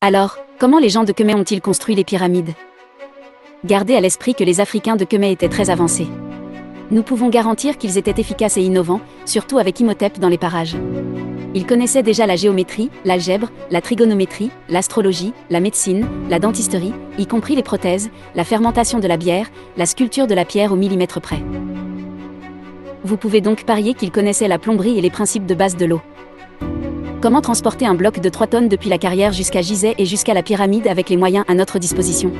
Alors, comment les gens de Kemet ont-ils construit les pyramides? Gardez à l'esprit que les Africains de Kemet étaient très avancés. Nous pouvons garantir qu'ils étaient efficaces et innovants, surtout avec Imhotep dans les parages. Ils connaissaient déjà la géométrie, l'algèbre, la trigonométrie, l'astrologie, la médecine, la dentisterie, y compris les prothèses, la fermentation de la bière, la sculpture de la pierre au millimètre près. Vous pouvez donc parier qu'ils connaissaient la plomberie et les principes de base de l'eau. Comment transporter un bloc de 3 tonnes depuis la carrière jusqu'à Gizeh et jusqu'à la pyramide avec les moyens à notre disposition?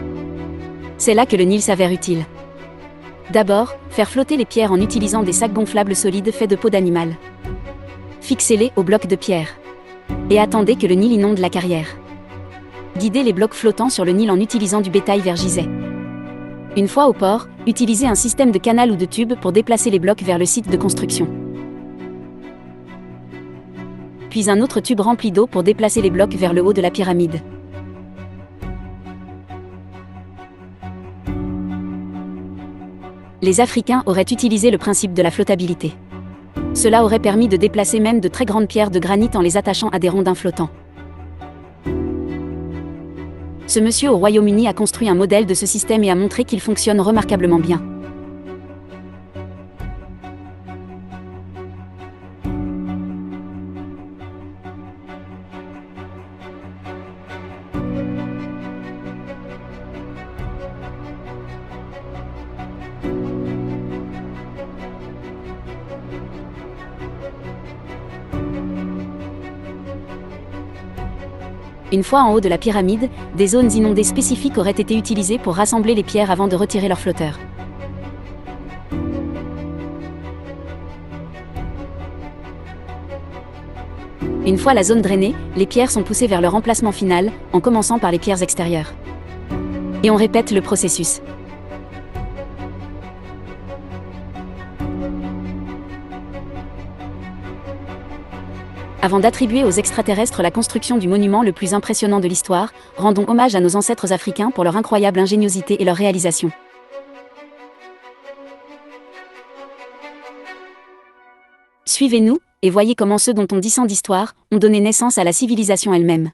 C'est là que le Nil s'avère utile. D'abord, faire flotter les pierres en utilisant des sacs gonflables solides faits de peau d'animal. Fixez-les au bloc de pierre. Et attendez que le Nil inonde la carrière. Guidez les blocs flottants sur le Nil en utilisant du bétail vers Gizeh. Une fois au port, utilisez un système de canal ou de tube pour déplacer les blocs vers le site de construction. Puis un autre tube rempli d'eau pour déplacer les blocs vers le haut de la pyramide. Les Africains auraient utilisé le principe de la flottabilité. Cela aurait permis de déplacer même de très grandes pierres de granit en les attachant à des rondins flottants. Ce monsieur au Royaume-Uni a construit un modèle de ce système et a montré qu'il fonctionne remarquablement bien. Une fois en haut de la pyramide, des zones inondées spécifiques auraient été utilisées pour rassembler les pierres avant de retirer leurs flotteurs. Une fois la zone drainée, les pierres sont poussées vers leur emplacement final, en commençant par les pierres extérieures. Et on répète le processus. Avant d'attribuer aux extraterrestres la construction du monument le plus impressionnant de l'histoire, rendons hommage à nos ancêtres africains pour leur incroyable ingéniosité et leur réalisation. Suivez-nous, et voyez comment ceux dont on dit sans d'histoire, ont donné naissance à la civilisation elle-même.